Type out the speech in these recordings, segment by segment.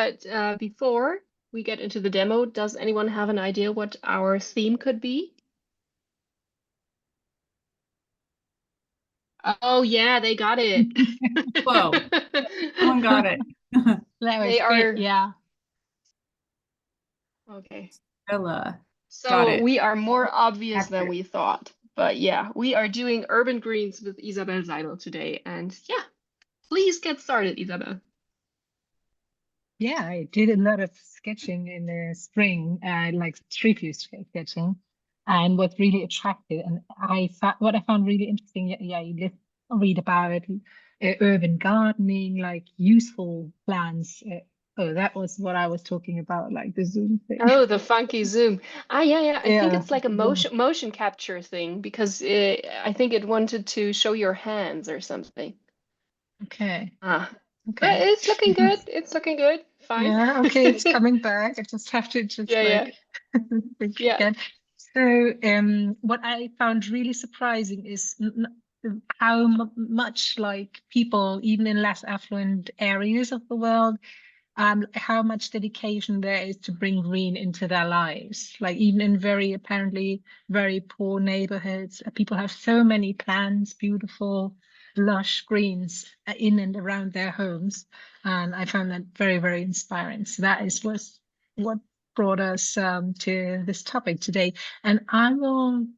But before we get into the demo, does anyone have an idea what our theme could be? Oh yeah, they got it. Whoa, someone got it. That was They good. are Yeah. okay. Ella, got So it. we are more obvious than Accurate. we thought. But yeah, we are doing urban greens with Isabell Seidel today. And yeah, please get started, Isabell. Yeah, I did a lot of sketching in the spring, like street view sketching, and what's really attractive, and what I found really interesting. Yeah, you just read about it, urban gardening, like useful plants. Oh, that was what I was talking about, like the Zoom thing. Oh, the funky zoom. Ah, yeah, yeah. I think Yeah. it's like a motion capture thing because I think it wanted to show your hands or something. Okay. Ah, but Okay. it's looking good. It's looking good. Fine. Yeah. Okay. It's coming back. I just have to just Yeah, yeah, like think yeah. again. So, what I found really surprising is how much like people, even in less affluent areas of the world, how much dedication there is to bring green into their lives. Like even in very apparently very poor neighborhoods, people have so many plants, beautiful, lush greens in and around their homes, and I found that very, very inspiring. So that is what brought us to this topic today, and I will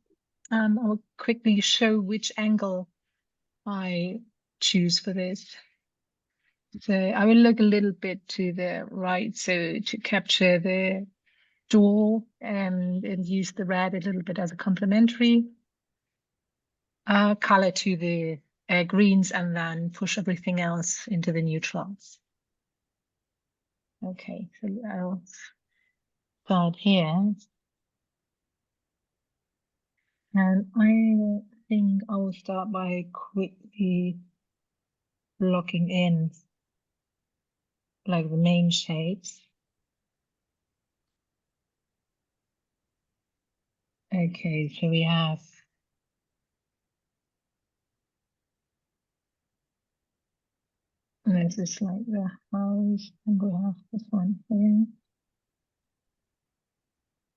quickly show which angle I choose for this. So I will look a little bit to the right, so to capture the door and use the red a little bit as a complementary color to the greens, and then push everything else into the neutrals. Okay, so I'll start here. And I think I will start by quickly locking in like the main shapes. Okay, so we have this is like the house, and we have this one here.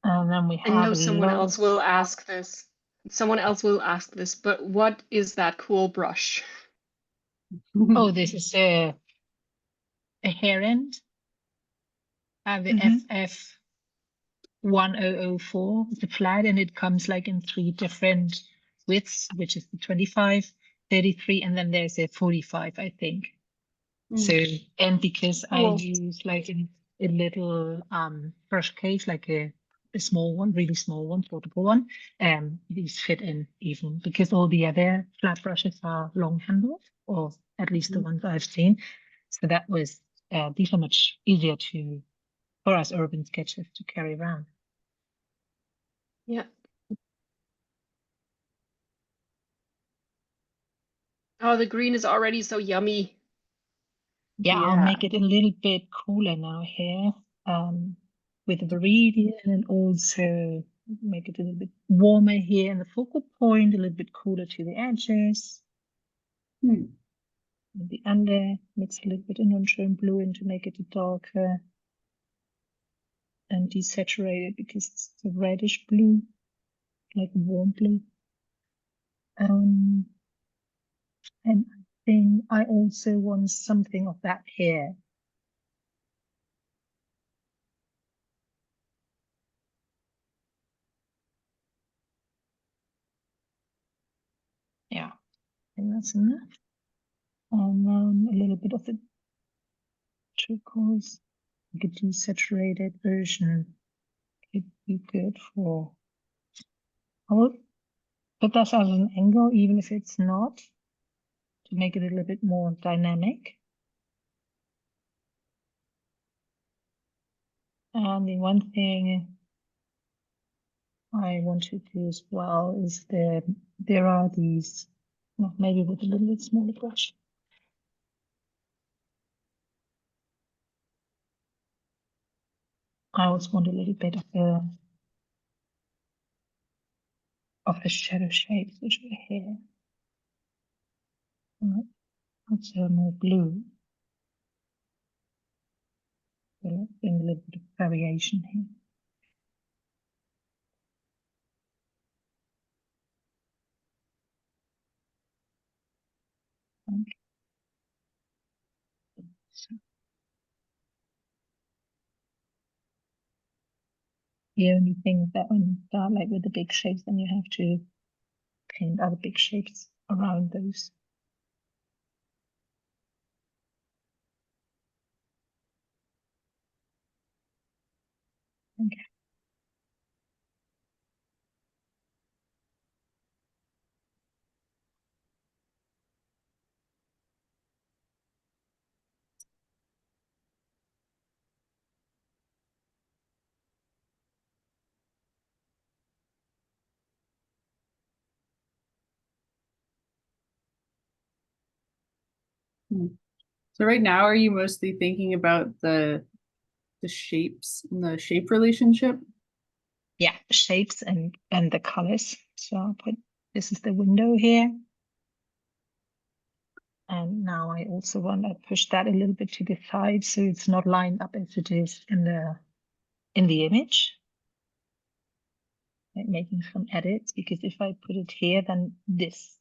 And then we I know have someone else lots. will ask this. Someone else will ask this, but what is that cool brush? Oh, this is a hair end. The FF 1004 is the flat, and it comes like in 3 different widths, which is the 25, 33, and then there's a 45, I think. So, and because I use like a little brush case, like a small one, really small one, portable one, these fit in even because all the other flat brushes are long handled, or at least the ones I've seen. So that was these are much easier for us urban sketchers to carry around. Yeah. Oh, the green is already so yummy. Yeah, I'll make it a little bit cooler now here, with the viridian, and also make it a little bit warmer here in the focal point, a little bit cooler to the edges. And the under, mix a little bit in and blue in to make it darker and desaturate it because it's a reddish blue, like warm blue. And I think I also want something of that here. Yeah, I think that's enough. And then a little bit of the turquoise, like a desaturated version. Could be good for. I will put that as an angle, even if it's not, to make it a little bit more dynamic. And the one thing I want to do as well is there are these, well, maybe with a little bit smaller brush. I also want a little bit of the shadow shapes which are here. Also more blue. bring a little bit of variation here. Okay. So the only thing that when you start like with the big shapes, then you have to paint other big shapes around those. Okay. So right now, are you mostly thinking about the shapes and the shape relationship? Yeah, shapes and the colors. So I'll put, this is the window here. And now I also want to push that a little bit to the side so it's not lined up as it is in the image. Like making some edits, because if I put it here, then this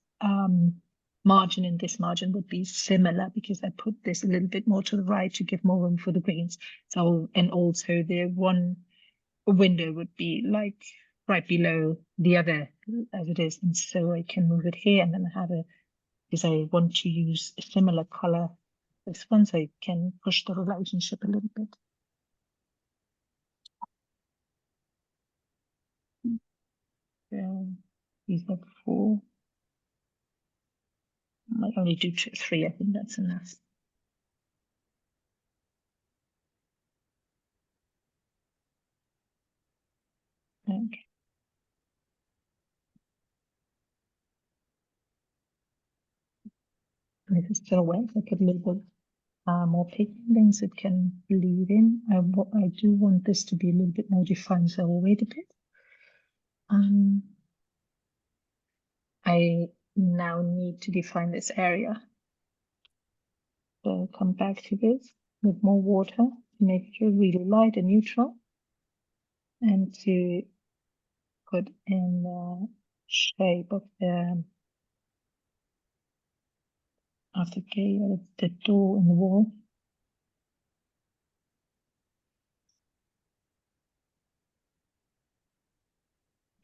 margin and this margin would be similar, because I put this a little bit more to the right to give more room for the greens. So, and also the one window would be like right below the other as it is, and so I can move it here, and then I have a, because I want to use a similar color this one, so I can push the relationship a little bit. So these are 4. I might only do 2, 3. I think that's enough. Okay. This is still wet. I put a little bit more pigments it can bleed in. I do want this to be a little bit more defined, so I'll wait a bit. I now need to define this area. So I'll come back to this with more water to make it really light and neutral, and to put in the shape of the gate, the door in the wall.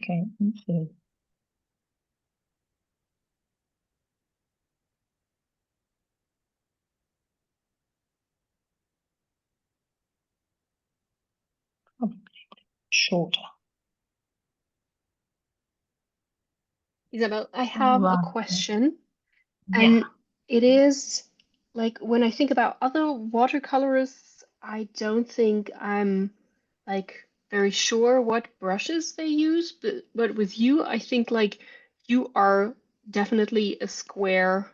Okay, so probably shorter. Isabel, I have a Right. question, Yeah. and it is like when I think about other watercolorists, I don't think I'm like very sure what brushes they use, but with you, I think like you are definitely a square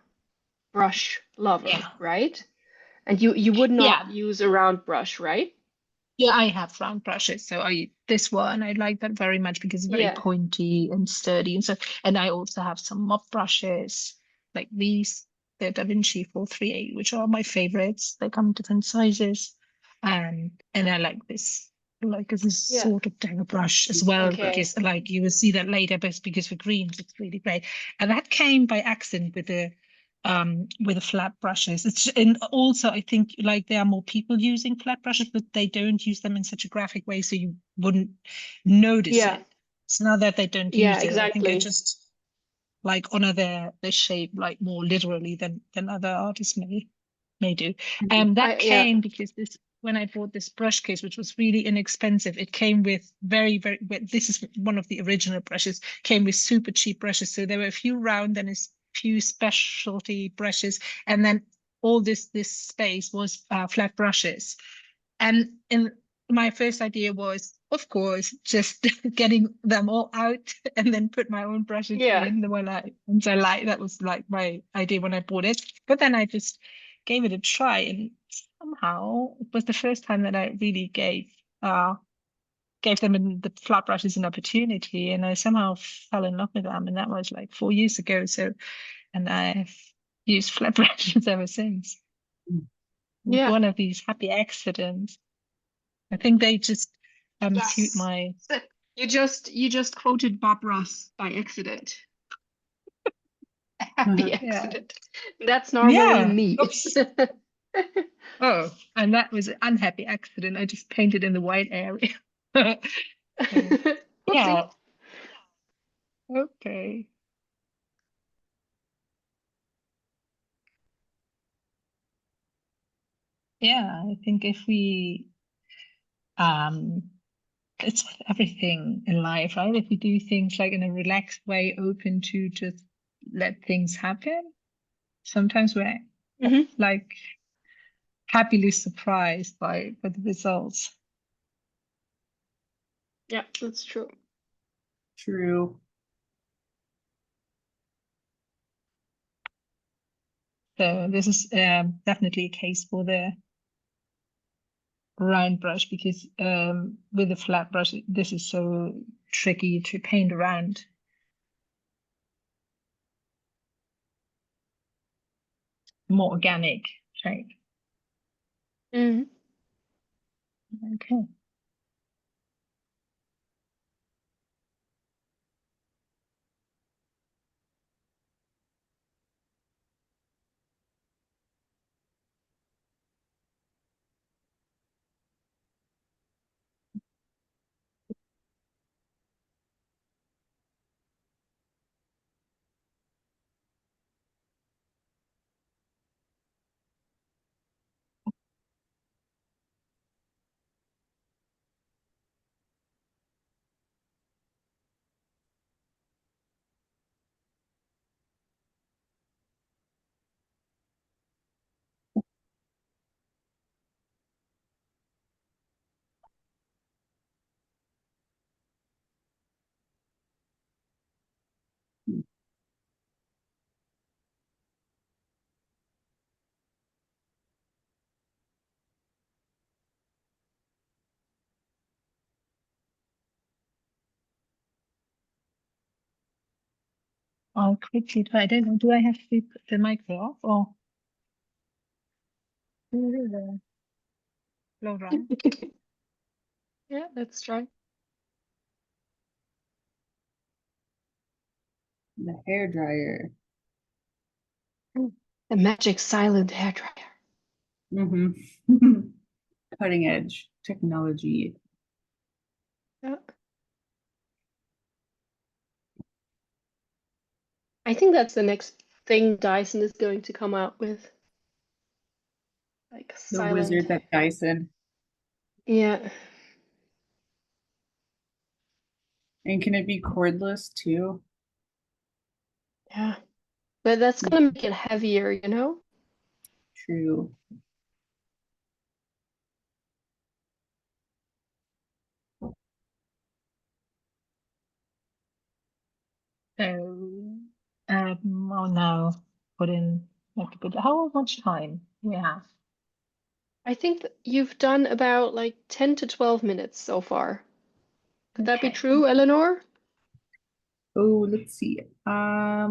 brush lover, Yeah. right? And you would Yeah. not use a round brush, right? Yeah, I have round brushes. So this one I like that very much because it's very Yeah. pointy and sturdy. And so, and I also have some mop brushes like these, the Da Vinci 438, which are my favorites. They come in different sizes. And I like this Yeah. sort of dagger brush as well, Okay. because like you will see that later, but because for greens it's really great. And that came by accident with the flat brushes. And also I think like there are more people using flat brushes, but they don't use them in such a graphic way, so you wouldn't notice Yeah. it. It's not that they don't Yeah, use it. I think they exactly. just like honor their shape like more literally than other artists may do. And that Yeah. came because this, when I bought this brush case, which was really inexpensive, it came with this is one of the original brushes, came with super cheap brushes. So there were a few round and a few specialty brushes, and then all this space was flat brushes. And in my first idea was, of course, just getting them all out and then put my own brushes Yeah. in when and so like that was like my idea when I bought it. But then I just gave it a try, and somehow it was the first time that I really gave them the flat brushes an opportunity, and I somehow fell in love with them, and that was like 4 years ago. So, and I've used flat brushes ever since. Yeah. One of these happy accidents. I think they just suit Yes. my. You just quoted Bob Ross by accident. A happy Yeah. accident. That's normally Yeah. me. Oops. Oh, and that was an unhappy accident. I just painted in the white area. So, Whoopsie. yeah. Okay. Yeah, I think if we um it's with everything in life, right? If we do things like in a relaxed way, open to just let things happen, sometimes we're Hmm. like happily surprised by the results. Yeah, that's true. True. So this is definitely a case for the round brush because with a flat brush, this is so tricky to paint around. More organic shape. Hmm. Okay. I'll quickly try. I don't know. Do I have to put the micro off or the blow dry? Yeah, let's try. The hair dryer. The magic silent hairdryer. Mm-hmm. Cutting edge technology. Yeah. I think that's the next thing Dyson is going to come out with. Like The silent. wizard that Dyson. Yeah. And can it be cordless too? Yeah. But that's gonna make it heavier, you know? True. So, oh no, put in. Have to put. How much time we have? I think you've done about like 10 to 12 minutes so far. Could that be Okay. true, Eleanor? Oh, let's see. I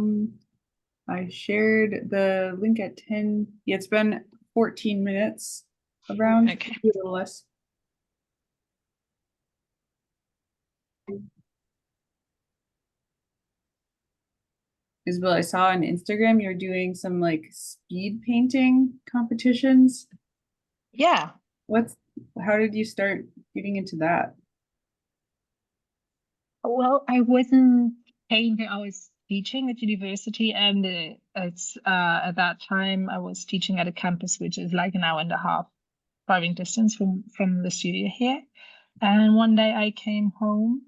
shared the link at 10. Yeah, it's been 14 minutes around, Okay. maybe a little less. Isabel, I saw on Instagram you're doing some like speed painting competitions. Yeah. What's how did you start getting into that? Well, I wasn't painting. I was teaching at university, and it's at that time I was teaching at a campus which is like an hour and a half driving distance from the studio here. And one day I came home,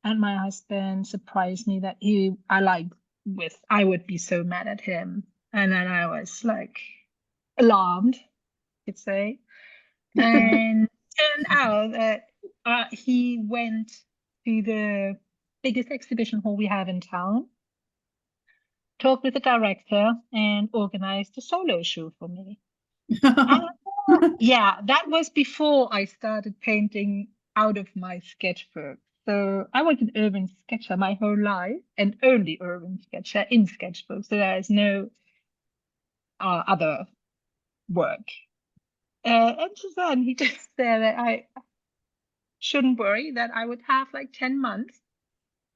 and my husband surprised me that I would be so mad at him, and then I was like alarmed, could say. And turned out that he went to the biggest exhibition hall we have in town, talked with the director, and organized a solo show for me. And yeah, that was before I started painting out of my sketchbook. So I was an urban sketcher my whole life, and only urban sketcher in sketchbooks. So there is no other work. And then he just said that I shouldn't worry, that I would have like 10 months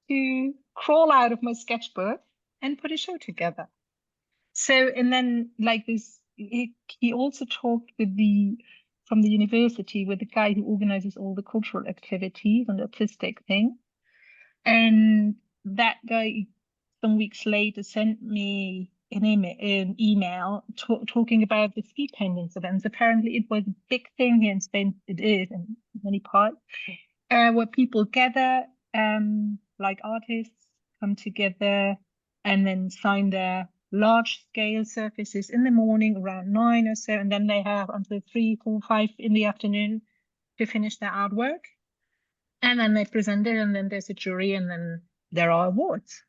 to crawl out of my sketchbook and put a show together. So, and then like this, he also talked with from the university with the guy who organizes all the cultural activities and artistic thing. And that guy, some weeks later, sent me an email talking about the speed paintings events. Apparently, it was a big thing here in Spain. It is in many parts, where people gather, like artists come together and then sign their large scale surfaces in the morning around 9 or so, and then they have until 3, 4, 5 in the afternoon to finish their artwork. And then they present it, and then there's a jury, and then there are awards.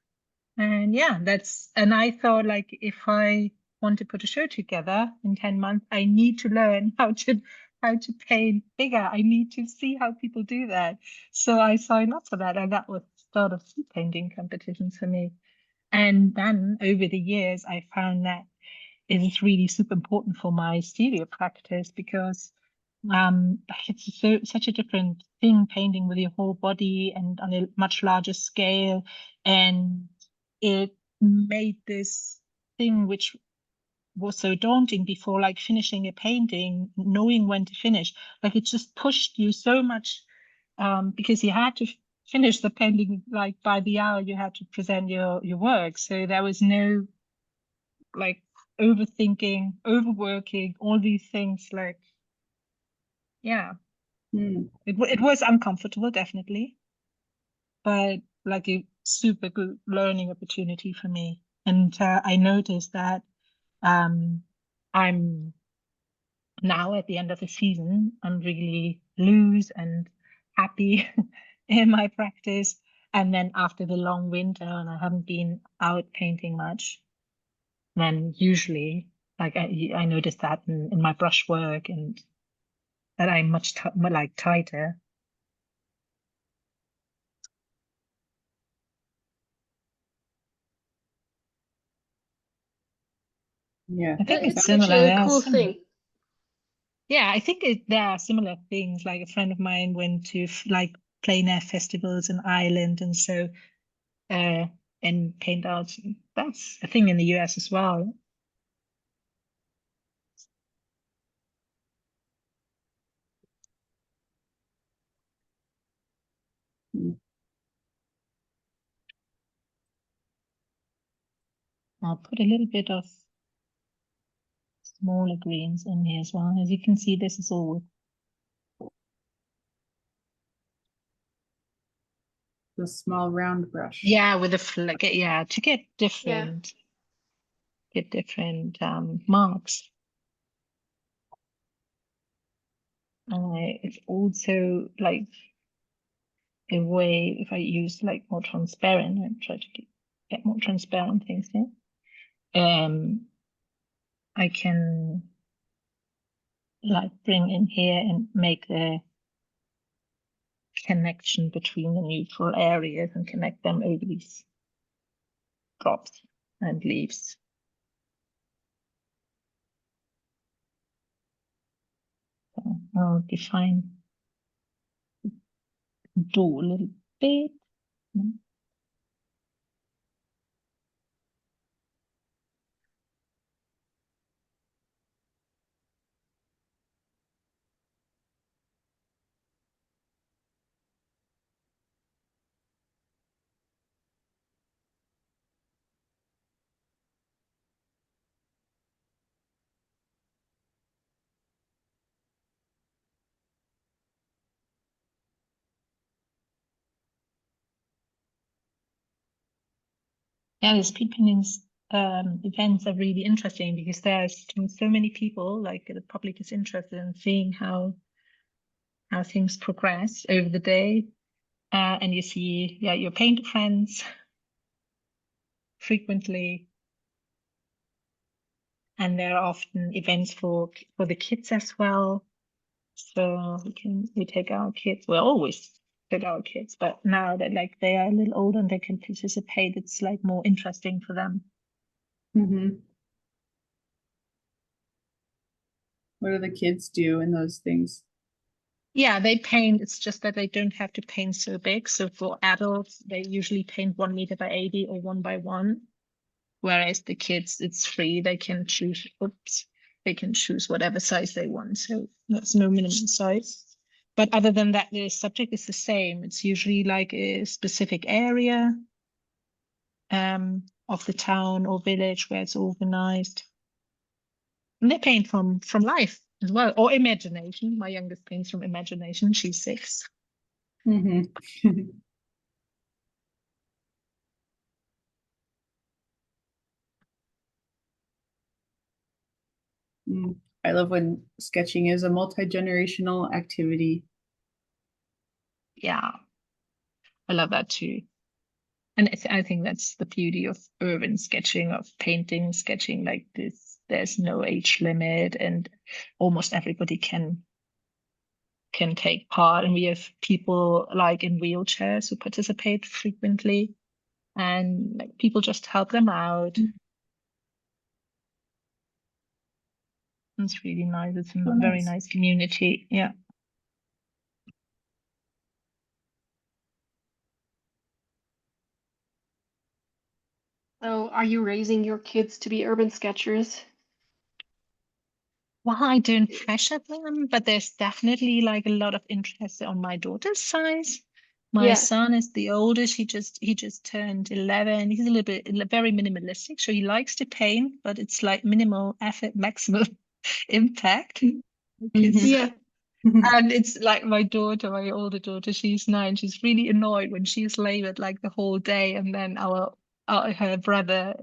And yeah, and I thought, like, if I want to put a show together in 10 months, I need to learn how to paint bigger. I need to see how people do that. So I signed up for that, and that was the start of sea painting competitions for me. And then over the years, I found that it is really super important for my studio practice, because it's such a different thing painting with your whole body and on a much larger scale. And it made this thing which was so daunting before, like finishing a painting, knowing when to finish, like it just pushed you so much, because you had to finish the painting, like by the hour you had to present your work. So there was no like overthinking, overworking, all these things. Like, yeah, it was uncomfortable, definitely, but like a super good learning opportunity for me. And I noticed that I'm now at the end of the season, I'm really loose and happy in my practice. And then after the long winter and I haven't been out painting much, then usually like I noticed that in my brush work, and that I'm much like tighter. Yeah. I think it's It's similar. actually a cool Yes. thing. Yeah, I think there are similar things. Like a friend of mine went to like plein air festivals in Ireland, and so uh and paint out. That's a thing in the US as well. Mm. I'll put a little bit of smaller greens in here as well. As you can see, this is all The small round brush. yeah with a flick. Yeah, to Yeah. get different marks. It's also like a way, if I use like more transparent and try to get more transparent things here, I can like bring in here and make a connection between the neutral areas and connect them over these drops and leaves. So I'll define do a little bit. Yeah, the speed paintings events are really interesting because there's so many people, like the public is interested in seeing how things progress over the day. And you see, yeah, your painter friends frequently, and there are often events for the kids as well. So we take our kids. We always take our kids, but now that like they are a little older and they can participate, it's like more interesting for them. Mm-hmm. What do the kids do in those things? Yeah, they paint. It's just that they don't have to paint so big. So for adults, they usually paint 1 meter by 80 or 1 by 1. Whereas the kids, it's free. They can choose. Oops, they can choose whatever size they want. So that's no minimum size. But other than that, the subject is the same. It's usually like a specific area of the town or village where it's organized. And they paint from life as well, or imagination. My youngest paints from imagination. She's 6. Mm-hmm. I love when sketching is a multi-generational activity. Yeah, I love that too. And I think that's the beauty of urban sketching, of painting, sketching like this. There's no age limit, and almost everybody can take part. And we have people like in wheelchairs who participate frequently, and like people just help them out. It's really nice. It's a Oh, very nice. nice community. Yeah. So, are you raising your kids to be urban sketchers? Well, I don't pressure them, but there's definitely like a lot of interest on my daughter's side. My Yeah. son is the oldest. He just turned 11. He's a little bit very minimalistic, so he likes to paint, but it's like minimal effort, maximum impact. Because Yeah. and it's like my daughter, my older daughter, she's 9. She's really annoyed when she's labored like the whole day, and then her brother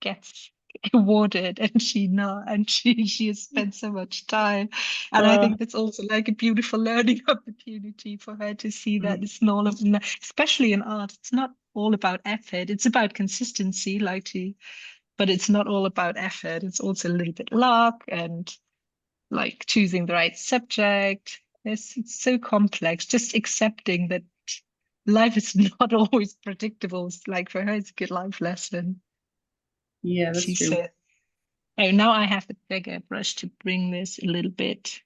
gets awarded, and she not, and she has spent so much time, and I Uh, think that's also like a beautiful learning opportunity for her to see that it's not, especially in art, it's not all about effort. It's about consistency, but it's not all about effort. It's also a little bit luck and like choosing the right subject. It's so complex. Just accepting that life is not always predictable. It's like for her, it's a good life lesson. yeah, that's She true. said, "Oh, now I have a bigger brush to bring this a little bit,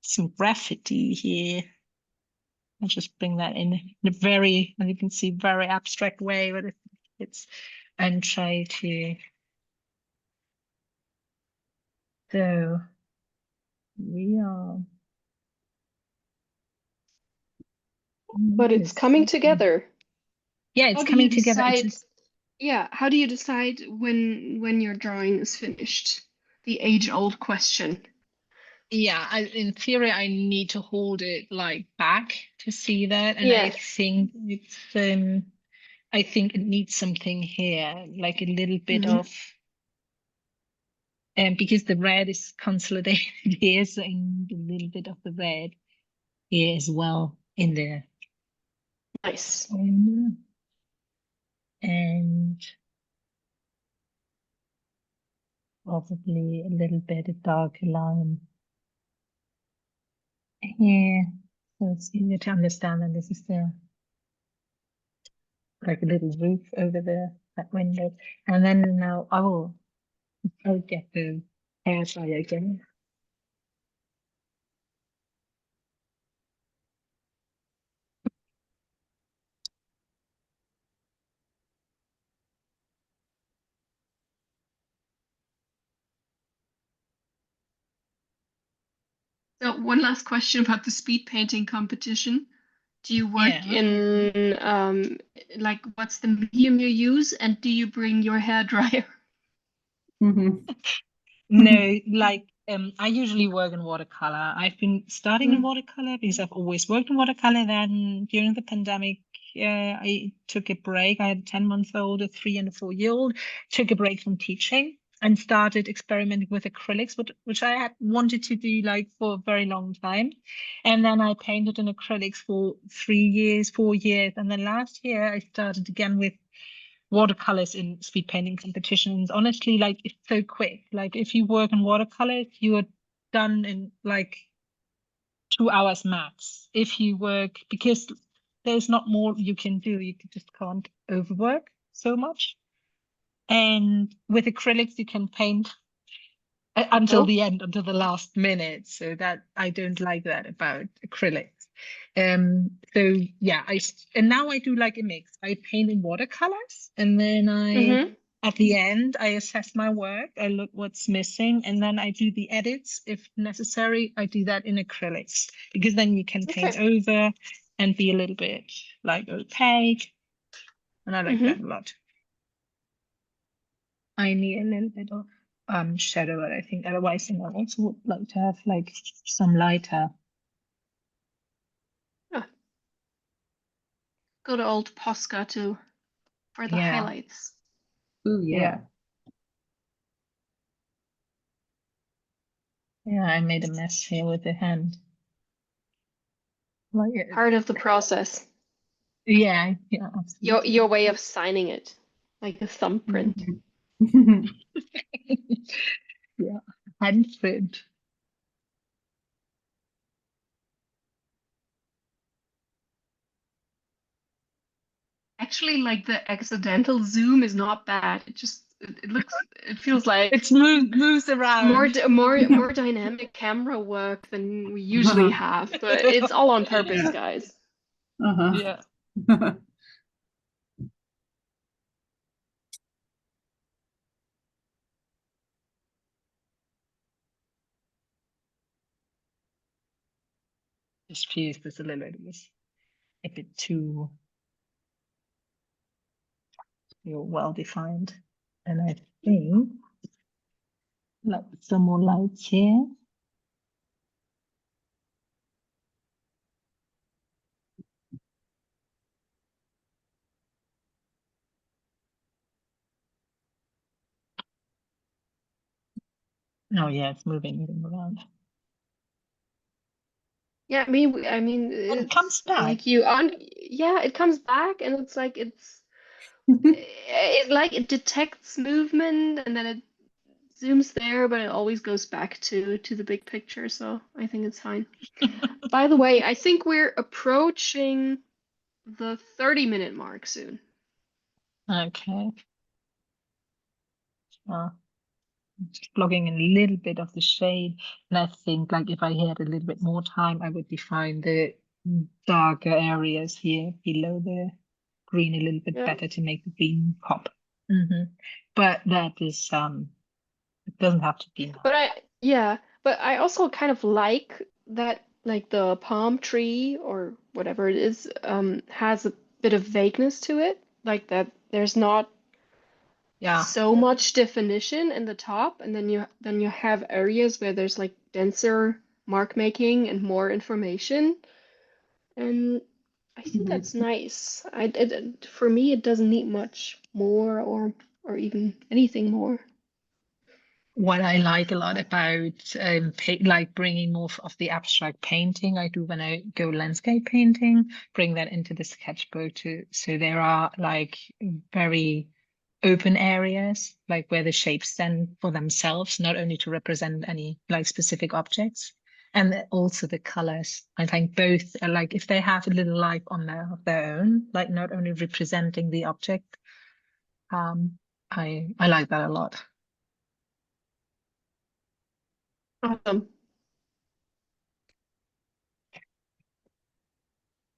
some graffiti here. I'll just bring that in a very, as you can see, very abstract way, but it's and try to. So we are. But it's coming together. Yeah, it's How do you coming together. It's decide? just Yeah, how do you decide when your drawing is finished? The age-old question. Yeah, in theory, I need to hold it like back to see that, and Yeah. I think it needs something here, like a little bit Hmm. of, because the red is consolidated here, so I need a little bit of the red here as well in there, Nice. and probably a little bit of dark line here, so it's easier to understand that this is the like a little roof over that window, and then now I'll get the hair dryer again. So one last question about the speed painting competition. Do you work Yeah. in like what's the medium you use, and do you bring your hair dryer? Mm-hmm. No, like I usually work in watercolor. I've been starting in Mm. watercolor because I've always worked in watercolor. Then during the pandemic, I took a break. I had a 10-month-old, a 3 and a 4-year-old, took a break from teaching and started experimenting with acrylics, which I had wanted to do like for a very long time. And then I painted in acrylics for 3 years, 4 years. And then last year I started again with watercolors in speed painting competitions. Honestly, like it's so quick. Like if you work in watercolors, you are done in like 2 hours max. If you work, because there's not more you can do, just can't overwork so much. And with acrylics, you can paint until Oh, the end, until the last minute. So that I don't like that about acrylics. So yeah, and now I do like a mix. I paint in watercolors, and then mm-hmm. at the end I assess my work. I look what's missing, and then I do the edits if necessary. I do that in acrylics because then you can paint Okay. over and be a little bit like opaque, and I like that Mm-hmm. a lot. I need a little bit of shadow, I think. Otherwise, I also would like to have like some lighter. Ah, good old Posca too for the Yeah, highlights. Ooh, yeah, yeah. yeah. I made a mess here with the hand. Like, Part of the process. yeah, yeah, absolutely. Your way of signing it, like a thumbprint. Mhm. Yeah, hand print. Actually, like the accidental zoom is not bad. It looks it feels like It moves around. more dynamic camera work than we usually have, but it's all on purpose, Yeah. guys. Uh-huh. Yeah, just fuse this a little bit. It was a bit too well defined, and I think like some more lights here. Oh yeah, it's moving around. Yeah, I mean, And it it's comes back. like yeah, it comes back and it's like it detects movement and then it zooms there, but it always goes back to the big picture, so I think it's fine. By the way, I think we're approaching the 30-minute mark soon. Okay. Uh, just blocking a little bit of the shade. And I think like if I had a little bit more time, I would define the darker areas here below the green a little bit Yeah. better to make the green pop. But that is it doesn't have to be now. But I also kind of like that like the palm tree or whatever it is has a bit of vagueness to it, like that there's not Yeah. so much definition in the top, and then you have areas where there's like denser mark making and more information, and I think Mhm. that's nice. For me, it doesn't need much more or even anything more. What I like a lot about like bringing more of the abstract painting I do when I go landscape painting, bring that into the sketchbook too. So there are like very open areas, like where the shapes stand for themselves, not only to represent any like specific objects, and also the colors. I think both are like if they have a little life on their own, like not only representing the object. I like that a lot. Awesome.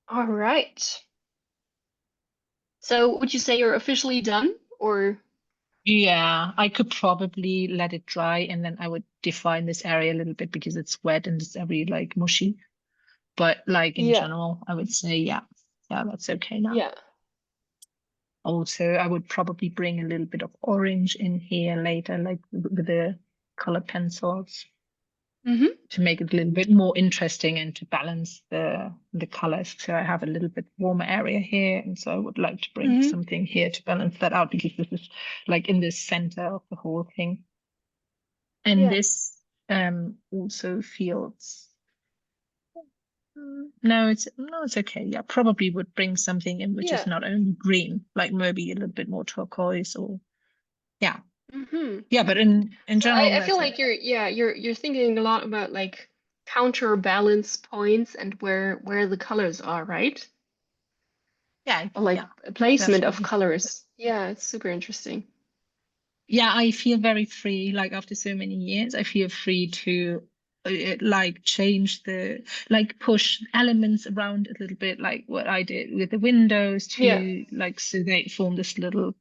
All right. So would you say you're officially done or Yeah, I could probably let it dry and then I would define this area a little bit because it's wet and it's very like mushy. But like in yeah, general, I would say, yeah, that's okay now. yeah. Also, I would probably bring a little bit of orange in here later, like with the color pencils Mm-hmm. to make it a little bit more interesting and to balance the colors. So I have a little bit warmer area here, and so I would like to bring Mm-hmm. something here to balance that out because this is like in the center of the whole thing. And Yeah. this also feels no, it's okay. Yeah, probably would bring something in which is Yeah. not only green, like maybe a little bit more turquoise or yeah. Mm-hmm. Yeah, but in So general I feel that's like okay. you're thinking a lot about like counterbalance points and where the colors are, right? Yeah, Or like yeah, placement that's what of we colors. Yeah, it's super interesting. yeah, I feel very free. Like after so many years, I feel free to like change the like push elements around a little bit, like what I did with the windows Yeah. to like so they form this little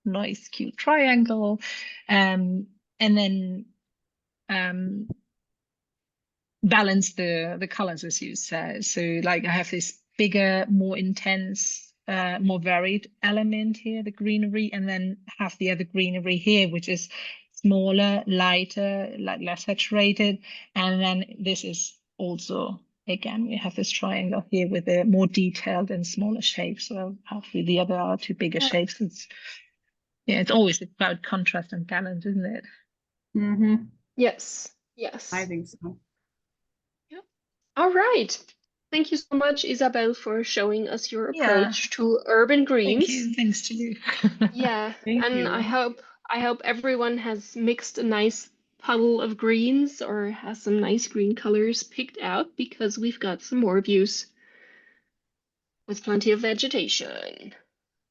nice cute triangle. And then um balance the colors as you said. So like I have this bigger, more intense, more varied element here, the greenery, and then have the other greenery here, which is smaller, lighter, like less saturated. And then this is also again we have this triangle here with a more detailed and smaller shapes. So hopefully the other are two bigger Yeah. shapes. It's yeah, it's always about contrast and balance, isn't it? Mm-hmm. Yes. I Yes. think so. Yeah. All right. Thank you so much, Isabel, for showing us your Yeah. approach to urban Thank greens. you. Thanks to you. Yeah, Thank and I you. hope I hope everyone has mixed a nice puddle of greens or has some nice green colors picked out because we've got some more views with plenty of vegetation.